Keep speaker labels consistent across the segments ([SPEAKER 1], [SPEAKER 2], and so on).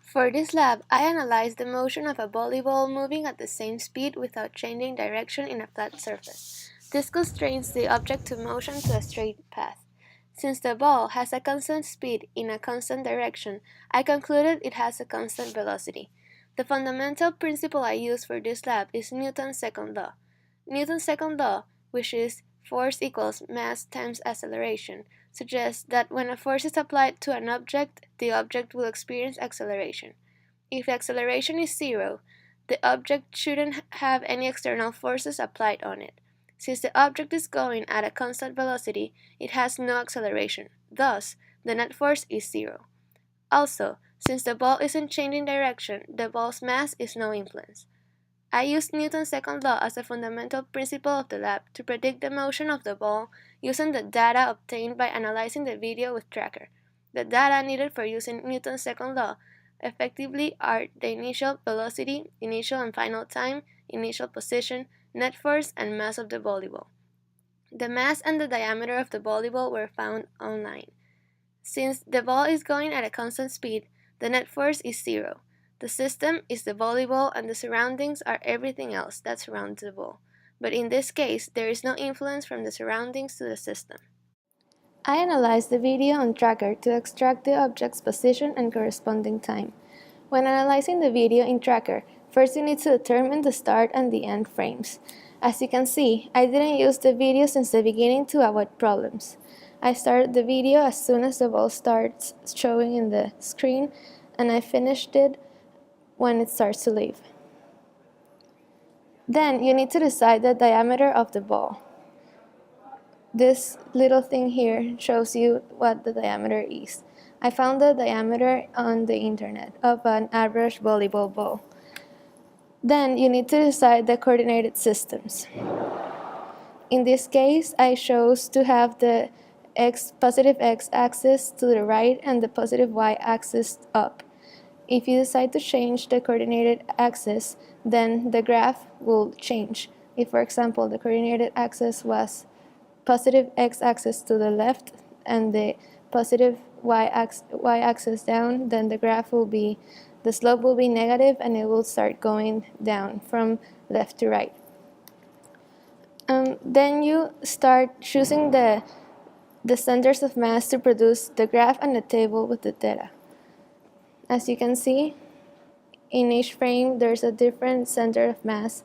[SPEAKER 1] For this lab, I analyzed the motion of a volleyball moving at the same speed without changing direction in a flat surface. This constrains the object to motion to a straight path. Since the ball has a constant speed in a constant direction, I concluded it has a constant velocity. The fundamental principle I use for this lab is Newton's second law. Newton's second law, which is force equals mass times acceleration, suggests that when a force is applied to an object, the object will experience acceleration. If the acceleration is zero, the object shouldn't have any external forces applied on it. Since the object is going at a constant velocity, it has no acceleration. Thus, the net force is zero. Also, since the ball isn't changing direction, the ball's mass is no influence. I used Newton's second law as a fundamental principle of the lab to predict the motion of the ball using the data obtained by analyzing the video with tracker. The data needed for using Newton's second law effectively are the initial velocity, initial and final time, initial position, net force, and mass of the volleyball. The mass and the diameter of the volleyball were found online. Since the ball is going at a constant speed, the net force is zero. The system is the volleyball and the surroundings are everything else that surrounds the ball. But in this case, there is no influence from the surroundings to the system. I analyzed the video on tracker to extract the object's position and corresponding time. When analyzing the video in tracker, first you need to determine the start and the end frames. As you can see, I didn't use the video since the beginning to avoid problems. I started the video as soon as the ball starts showing in the screen, and I finished it when it starts to leave. Then you need to decide the diameter of the ball. This little thing here shows you what the diameter is. I found the diameter on the internet of an average volleyball ball. Then you need to decide the coordinated systems. In this case, I chose to have the positive x-axis to the right and the positive y-axis up. If you decide to change the coordinated axis, then the graph will change. If, for example, the coordinated axis was positive x-axis to the left and the positive y-axis down, then the slope will be negative and it will start going down from left to right. Then you start choosing the centers of mass to produce the graph and the table with the data. As you can see, in each frame there's a different center of mass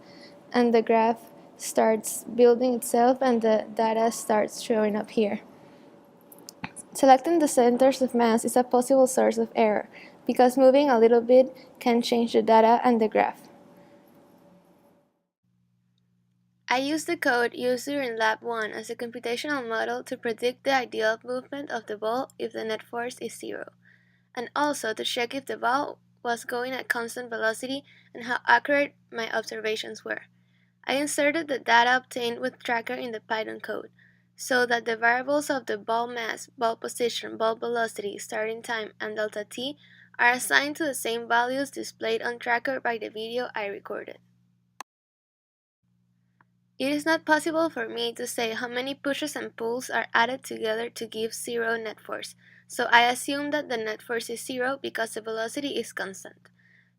[SPEAKER 1] and the graph starts building itself and the data starts showing up here. Selecting the centers of mass is a possible source of error because moving a little bit can change the data and the graph. I used the code used during LAB1 as a computational model to predict the ideal movement of the ball if the net force is zero, and also to check if the ball was going at constant velocity and how accurate my observations were. I inserted the data obtained with tracker in the Python code, so that the variables of the ball mass, ball position, ball velocity, starting time, and delta t are assigned to the same values displayed on tracker by the video I recorded. It is not possible for me to say how many pushes and pulls are added together to give zero net force, so I assume that the net force is zero because the velocity is constant.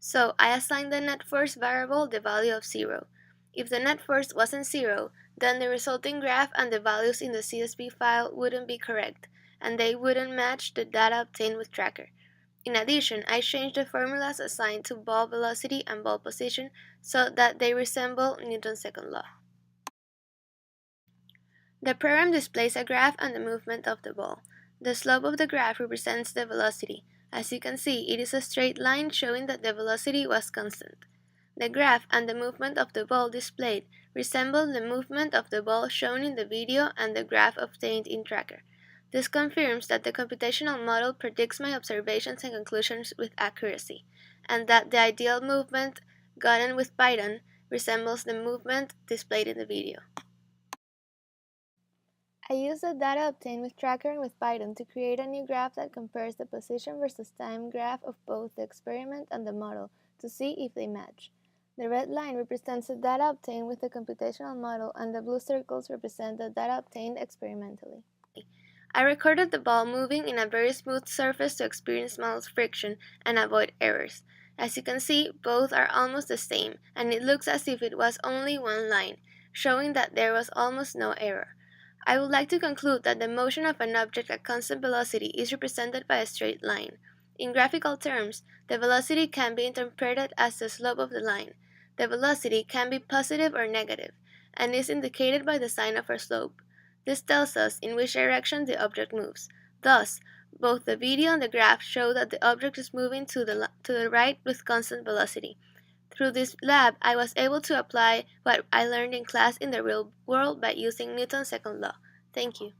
[SPEAKER 1] So I assign the net force variable the value of zero. If the net force wasn't zero, then the resulting graph and the values in the CSV file wouldn't be correct, and they wouldn't match the data obtained with tracker. In addition, I changed the formulas assigned to ball velocity and ball position so that they resemble Newton's second law. The program displays a graph and the movement of the ball. The slope of the graph represents the velocity. As you can see, it is a straight line showing that the velocity was constant. The graph and the movement of the ball displayed resemble the movement of the ball shown in the video and the graph obtained in tracker. This confirms that the computational model predicts my observations and conclusions with accuracy, and that the ideal movement gotten with Python resembles the movement displayed in the video. I used the data obtained with tracker and with Python to create a new graph that compares the position versus time graph of both the experiment and the model to see if they match. The red line represents the data obtained with the computational model and the blue circles represent the data obtained experimentally. I recorded the ball moving in a very smooth surface to experience small friction and avoid errors. As you can see, both are almost the same, and it looks as if it was only one line, showing that there was almost no error. I would like to conclude that the motion of an object at constant velocity is represented by a straight line. In graphical terms, the velocity can be interpreted as the slope of the line. The velocity can be positive or negative, and is indicated by the sign of our slope. This tells us in which direction the object moves. Thus, both the video and the graph show that the object is moving to the right with constant velocity. Through this lab, I was able to apply what I learned in class in the real world by using Newton's second law. Thank you.